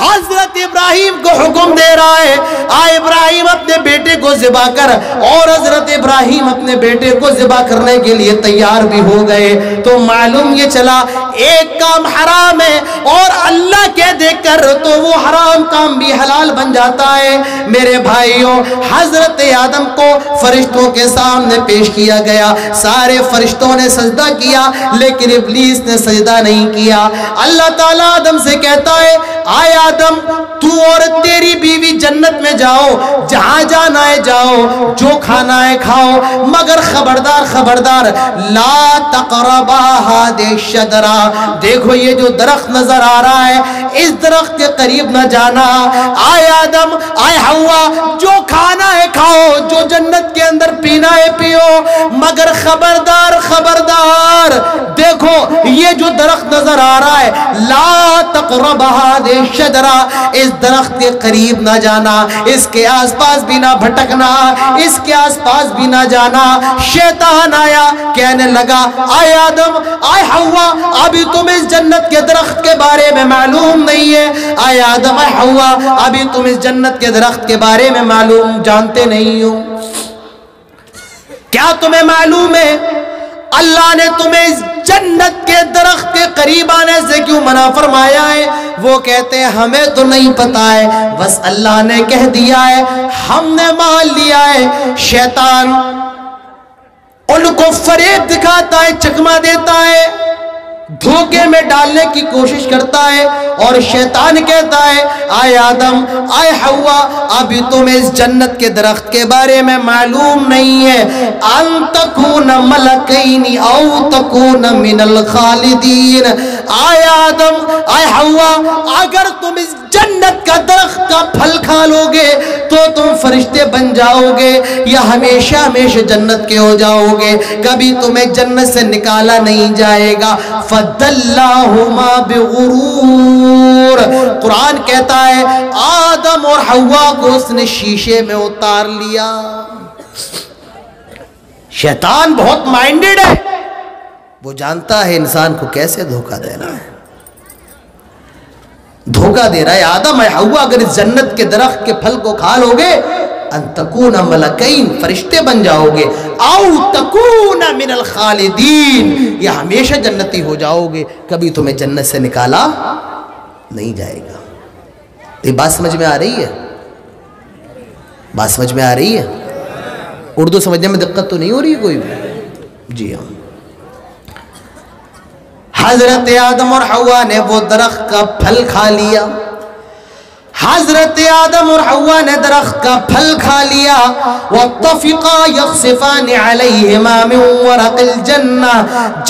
حضرت ابراہیم کو حکم دے رہا ہے آئے ابراہیم اپنے بیٹے کو ذبح کر، اور حضرت ابراہیم اپنے بیٹے کو ذبح کرنے کے لیے تیار بھی ہو گئے۔ تو معلوم یہ چلا ایک کام حرام ہے اور اللہ کہہ دے کر تو وہ حرام کام بھی حلال بن جاتا ہے۔ میرے بھائیوں، حضرت آدم کو فرشتوں کے سامنے پیش کیا گیا، سارے فرشتوں نے سجدہ کیا لیکن ابلیس نے سجدہ نہیں کیا۔ اللہ تعالیٰ آدم سے کہتا ہے آئے آدم تو اور تیری بیوی جنت میں جاؤ، جہاں جانا ہے جاؤ، جو کھانا ہے کھاؤ، مگر خبردار خبردار لا تقربا ہذہ الشجرہ، دیکھو یہ جو درخت نظر آ رہا ہے اس درخت کے قریب نہ جانا۔ آئے آدم آئے حوا جو کھانا ہے کھاؤ، جو جنت کے اندر پینا ہے پیو، مگر خبردار خبردار دیکھو یہ جو درخت نظر آ رہا ہے لا تقرب ہذہ الشجرہ، اس درخت کے قریب نہ جانا، اس کے آس پاس بھی نہ بھٹکنا، اس کے آس پاس بھی نہ جانا۔ شیطان آیا کہنے لگا آئے آدم آئے حوا ابھی تم اس جنت کے درخت کے بارے میں معلوم نہیں ہے، آئے آدم آئے حوا ابھی تم اس جنت کے درخت کے بارے میں معلوم جانتے نہیں ہو۔ کیا تمہیں معلوم ہے اللہ نے تمہیں اس جنت کے درخت کے قریب آنے سے کیوں منع فرمایا ہے؟ وہ کہتے ہیں ہمیں تو نہیں پتا ہے، بس اللہ نے کہہ دیا ہے، ہم نے مان لیا ہے۔ شیطان ان کو فریب دکھاتا ہے، چکما دیتا ہے، دھوکے میں ڈالنے کی کوشش کرتا ہے، اور شیطان کہتا ہے آئے آدم آئے حوا ابھی تمہیں اس جنت کے درخت کے بارے میں معلوم نہیں ہے، ان تکون ملکین او تکون من الخالدین۔ آئے آدم آئے حوا اگر تم اس جنت کا درخت کا پھل کھا لو گے تو تم فرشتے بن جاؤ گے یا ہمیشہ ہمیشہ جنت کے ہو جاؤ گے، کبھی تمہیں جنت سے نکالا نہیں جائے گا۔ فَدَلَّاهُمَا بِغُرُورٍ، قرآن کہتا ہے آدم اور حوا کو اس نے شیشے میں اتار لیا۔ شیطان بہت مائنڈڈ ہے، وہ جانتا ہے انسان کو کیسے دھوکہ دینا ہے، دھوکہ دے رہا ہے آدم اے حوا اگر اس جنت کے درخت کے پھل کو کھا لو گے ان تکون ملکین، فرشتے بن جاؤ گے، او تکون من الخالدین، یا ہمیشہ جنتی ہو جاؤ گے، کبھی تمہیں جنت سے نکالا نہیں جائے گا۔ یہ بات سمجھ میں آ رہی ہے؟ بات سمجھ میں آ رہی ہے؟ اردو سمجھنے میں دقت تو نہیں ہو رہی ہے کوئی بھی؟ جی ہاں، حضرت آدم اور حوا نے وہ درخت کا پھل کھا لیا، حضرت آدم اور حوا نے درخت کا پھل کھا لیا۔ وَاتَّفِقَا يَخْصِفَانِ عَلَيْهِمَا مِنْ وَرَقِ الْجَنَّةِ،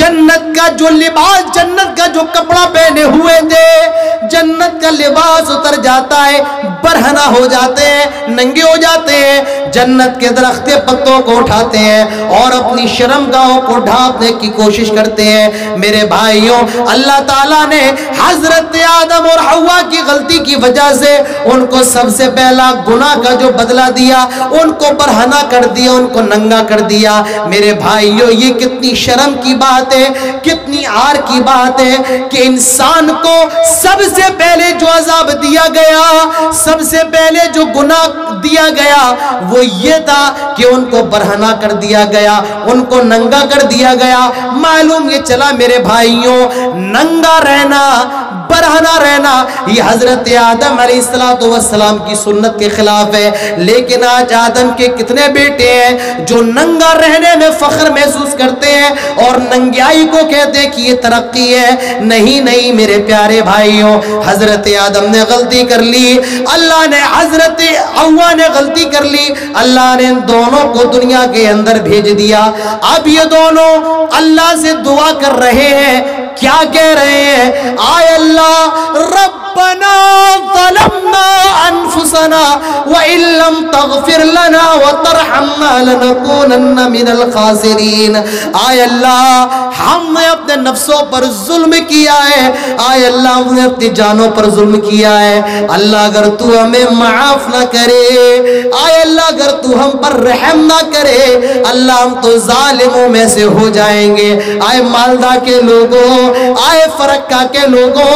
جنت کا جو لباس، جنت کا جو کپڑا پہنے ہوئے تھے، جنت کا لباس اتر جاتا ہے، برہنہ ہو جاتے ہیں، ننگے ہو جاتے ہیں، جنت کے درخت کے پتوں کو اٹھاتے ہیں اور اپنی شرمگاہوں کو ڈھانپنے کی کوشش کرتے ہیں۔ میرے بھائیوں، اللہ تعالیٰ نے حضرت آدم اور حوا کی غلطی کی وجہ سے ان کو سب سے پہلا گناہ کا جو بدلہ دیا، ان کو برہنہ کر دیا، ان کو ننگا کر دیا۔ میرے بھائیوں، یہ کتنی شرم کی بات ہے، کتنی عار کی بات ہے کہ انسان کو سب سے پہلے جو عذاب دیا گیا، سب سے پہلے جو گناہ دیا گیا وہ یہ تھا کہ ان کو برہنہ کر دیا گیا، ان کو ننگا کر دیا گیا۔ معلوم یہ چلا میرے بھائیوں، ننگا رہنا، برہنہ رہنا یہ حضرت آدم علیہ السلام کی سنت کے خلاف ہے، لیکن آج آدم کے کتنے بیٹے ہیں جو ننگا رہنے میں فخر محسوس کرتے ہیں اور ننگیائی کو کہتے ہیں کہ یہ ترقی ہے۔ نہیں نہیں میرے پیارے بھائیوں، حضرت آدم نے غلطی کر لی، اللہ نے حضرت حوا نے غلطی کر لی، اللہ نے ان دونوں کو دنیا کے اندر بھیج دیا۔ اب یہ دونوں اللہ سے دعا کر رہے ہیں، کیا کہہ رہے ہیں؟ آئے اللہ ربنا ظلمنا انفسنا أنفسنا وإن لم تغفر لنا وترحمنا لنكونن من الخاسرين. آئے اللہ ہم نے اپنے نفسوں پر ظلم کیا ہے، آئے اللہ ہم نے اپنی جانوں پر ظلم کیا ہے. اللہ اگر تو ہمیں معاف نہ کرے، آئے اللہ اگر تو ہم پر رحم نہ کرے، اللہ ہم تو ظالموں میں سے ہو جائیں گے. آئے مالدہ کے لوگوں، آئے فرقہ کے لوگوں،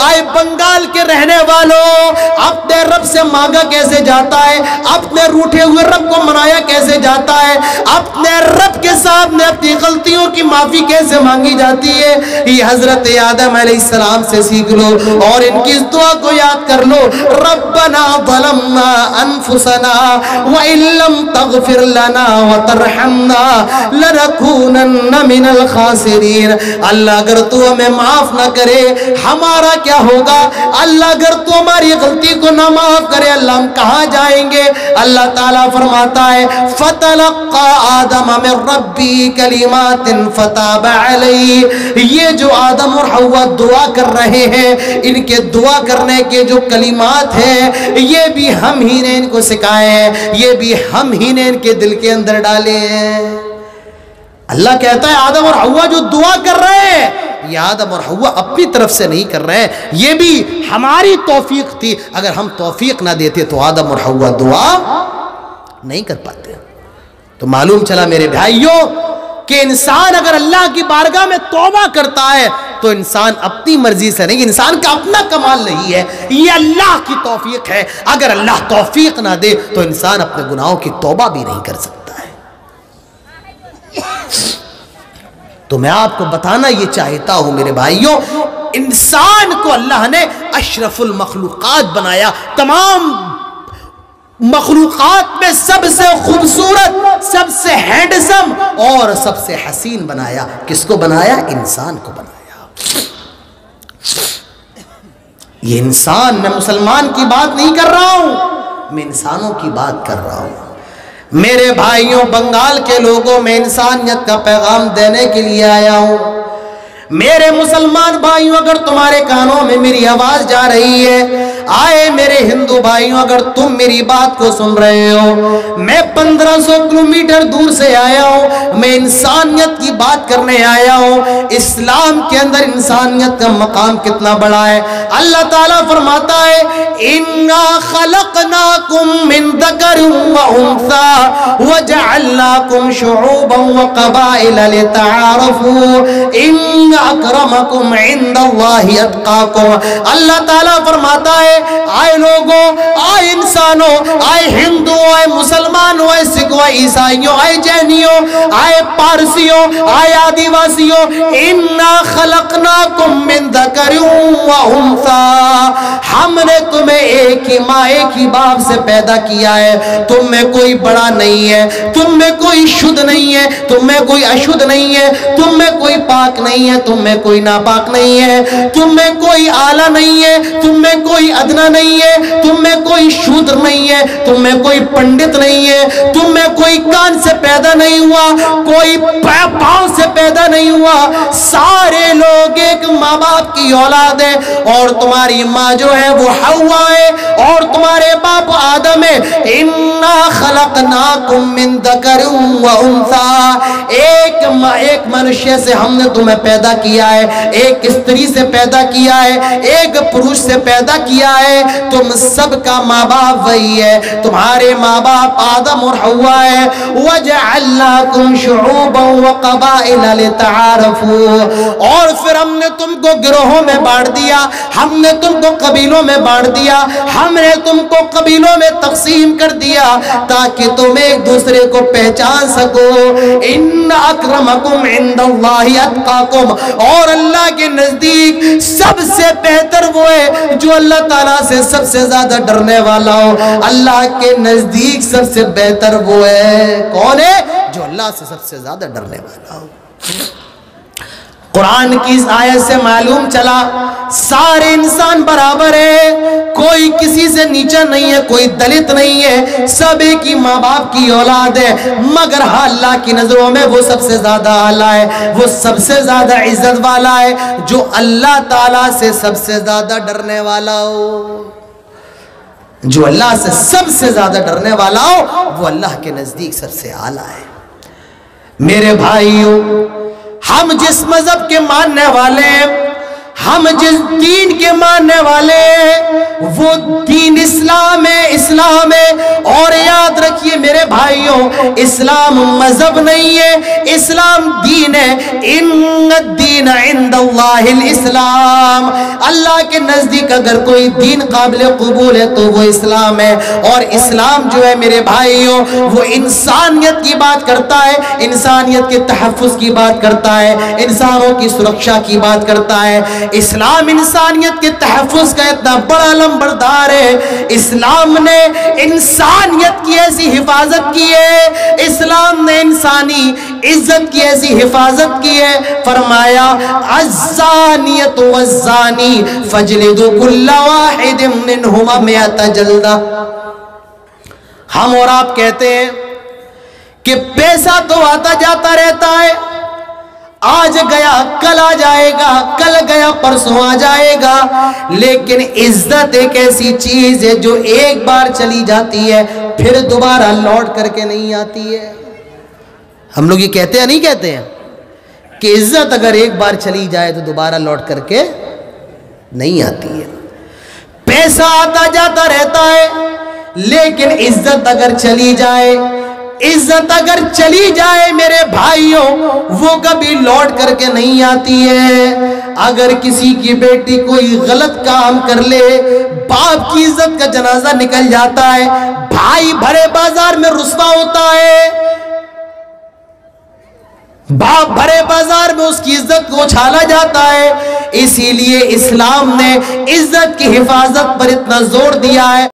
آئے بنگال کے رہنے والوں، اپنے رب سے مانگا کیسے جاتا ہے؟ اپنے روٹھے ہوئے رب کو منایا کیسے جاتا ہے؟ اپنے رب کے سامنے اپنی غلطیوں کی معافی کیسے مانگی جاتی ہے؟ یہ حضرت آدم علیہ السلام سے سیکھ لو اور ان کی اس دعا کو یاد کر لو. ربنا ظلمنا انفسنا وان لم تغفر لنا وترحمنا لنكونن من الخاسرین. اللہ اگر تو ہمیں معاف نہ کرے ہمارا کیا ہوگا؟ اللہ اگر تو ہماری غلطی کو نہ معاف کرے اللہ ہم کہاں جائیں گے؟ اللہ تعالیٰ فرماتا ہے فَتَلَقَّى آدَمَ مِن رَبِّهِ كَلِمَاتٍ فَتَابَ عَلَيْهِ. یہ جو آدم اور حوا دعا کر رہے ہیں، ان کے دعا کرنے کے جو کلمات ہیں یہ بھی ہم ہی نے ان کو سکھائے ہیں، یہ بھی ہم ہی نے ان کے دل کے اندر ڈالے ہیں. اللہ کہتا ہے آدم اور حوا جو دعا کر رہے ہیں یہ آدم اور حوا اپنی طرف سے نہیں کر رہے ہیں، یہ بھی ہماری توفیق تھی. اگر ہم توفیق نہ دیتے تو آدم اور حوا دعا نہیں کر پاتے. تو معلوم چلا میرے بھائیوں کہ انسان اگر اللہ کی بارگاہ میں توبہ کرتا ہے تو انسان اپنی مرضی سے نہیں، انسان کا اپنا کمال نہیں ہے، یہ اللہ کی توفیق ہے. اگر اللہ توفیق نہ دے تو انسان اپنے گناہوں کی توبہ بھی نہیں کر سکتا ہے. تو میں آپ کو بتانا یہ چاہتا ہوں میرے بھائیوں، انسان کو اللہ نے اشرف المخلوقات بنایا، تمام مخلوقات میں سب سے خوبصورت، سب سے ہینڈسم اور سب سے حسین بنایا. کس کو بنایا؟ انسان کو بنایا. یہ انسان، میں مسلمان کی بات نہیں کر رہا ہوں، میں انسانوں کی بات کر رہا ہوں. میرے بھائیوں بنگال کے لوگوں، میں انسانیت کا پیغام دینے کے لیے آیا ہوں. میرے مسلمان بھائیوں اگر تمہارے کانوں میں میری آواز جا رہی ہے، آئے میرے ہندو بھائیوں اگر تم میری بات کو سن رہے ہو، میں 1500 کلومیٹر دور سے آیا ہوں، میں انسانیت کی بات کرنے آیا ہوں. اسلام کے اندر انسانیت کا مقام کتنا بڑا ہے. اللہ تعالیٰ فرماتا ہے اِنَّا خَلَقْنَاكُم مِّن ذَكَرٍ وَأُنثَىٰ وَجَعَلْنَاكُمْ شُعُوبًا وَقَبَائِلَ لِتَعَارَفُوا إِنَّ اکرمکم عند اللہ اتقاکم. اللہ تعالیٰ فرماتا ہے آئے لوگوں، آئے انسانوں، آئے ہندو، آئے مسلمانوں، آئے سکھوں، آئے عیسائیوں، آئے جینیوں، آئے پارسیوں، آئے آدیواسیوں، اِنَّا خَلَقْنَاكُم مِّن ذَكَرٍ وَأُنثَىٰ. ہم نے تمہیں ایک ہی ماں ایک ہی باپ سے پیدا کیا ہے. تم میں کوئی بڑا نہیں ہے، تم میں کوئی شدھ نہیں ہے، تم میں کوئی اشدھ نہیں ہے، تم میں کوئی پاک نہیں ہے، تم میں کوئی ناپاک نہیں ہے، تم میں کوئی اعلیٰ نہیں ہے، تم میں کوئی ادنا نہیں ہے، تم میں کوئی شودر نہیں ہے، تم میں کوئی پنڈت نہیں ہے، تم میں کوئی کان سے پیدا نہیں ہوا، کوئی پاؤں سے پیدا نہیں ہوا. سارے لوگ ایک ماں باپ کی اولاد ہے، اور تمہاری ماں جو ہے وہ حوا ہے اور تمہارے باپ آدم ہے. اِنَّا خَلَقْنَاكُم مِّن ذَكَرٍ وَأُنثَىٰ. ایک منشیہ سے ہم نے تمہیں پیدا کیا ہے، ایک استری سے پیدا کیا ہے، ایک پروش سے پیدا کیا ہے. تم سب کا ماں باپ وہی ہے، تمہارے ماں باپ آدم اور حوا ہے. وَجَعَلْنَاكُمْ شُعُوبًا وَقَبَائِلَ لِتَعَارَفُوا. اور پھر ہم نے تم کو گروہوں میں بانٹ دیا، ہم نے تم کو قبیلوں میں بانٹ دیا، ہم نے تم کو قبیلوں میں تقسیم کر دیا تاکہ تم ایک دوسرے کو پہچان سکو. اِنَّ اکرمکم عند اللہ اتقاکم. اور اللہ کے نزدیک سب سے بہتر وہ ہے جو اللہ تعالیٰ سے سب سے زیادہ ڈرنے والا ہو. اللہ کے نزدیک سب سے بہتر وہ ہے، کون ہے؟ جو اللہ سے سب سے زیادہ ڈرنے والا ہو. قرآن کی اس آیت سے معلوم چلا سارے انسان برابر ہیں، کوئی کسی سے نیچا نہیں ہے، کوئی دلت نہیں ہے، سب ایک ہی ماں باپ کی اولاد ہے. مگر ہاں اللہ کی نظروں میں وہ سب سے زیادہ اعلیٰ ہے، وہ سب سے زیادہ عزت والا ہے جو اللہ تعالیٰ سے سب سے زیادہ ڈرنے والا ہو. جو اللہ سے سب سے زیادہ ڈرنے والا ہو وہ اللہ کے نزدیک سب سے اعلیٰ ہے۔ میرے بھائیوں، ہم جس مذہب کے ماننے والے ہیں، ہم جس دین کے ماننے والے ہیں، وہ دین اسلام ہے، اسلام ہے۔ اور یاد رکھیے میرے بھائیوں، اسلام مذہب نہیں ہے، اسلام دین ہے۔ ان الدین عند اللہ الاسلام، اللہ کے نزدیک اگر کوئی دین قابل قبول ہے تو وہ اسلام ہے۔ اور اسلام جو ہے میرے بھائیوں، وہ انسانیت کی بات کرتا ہے، انسانیت کے تحفظ کی بات کرتا ہے، انسانوں کی سرکشا کی بات کرتا ہے۔ اسلام انسانیت کے تحفظ کا اتنا بڑا لمبردار ہے، اسلام نے انسانیت کی ایسی حفاظت کی ہے، اسلام نے انسانی عزت کی ایسی حفاظت کی ہے۔ فرمایا الزانیۃ والزانی فاجلدوا کل واحد منہما 100 جلدہ۔ ہم اور آپ کہتے ہیں کہ پیسہ تو آتا جاتا رہتا ہے، آج گیا کل آ جائے گا، کل گیا پرسوں آ جائے گا، لیکن عزت ایک ایسی چیز ہے جو ایک بار چلی جاتی ہے پھر دوبارہ لوٹ کر کے نہیں آتی ہے۔ ہم لوگ یہ کہتے ہیں نہیں کہتے ہیں کہ عزت اگر ایک بار چلی جائے تو دوبارہ لوٹ کر کے نہیں آتی ہے۔ پیسہ آتا جاتا رہتا ہے لیکن عزت اگر چلی جائے، عزت اگر چلی جائے میرے بھائیوں، وہ کبھی لوٹ کر کے نہیں آتی ہے۔ اگر کسی کی بیٹی کوئی غلط کام کر لے، باپ کی عزت کا جنازہ نکل جاتا ہے، بھائی بھرے بازار میں رسوا ہوتا ہے، باپ بھرے بازار میں اس کی عزت کو اچھالا جاتا ہے۔ اسی لیے اسلام نے عزت کی حفاظت پر اتنا زور دیا ہے۔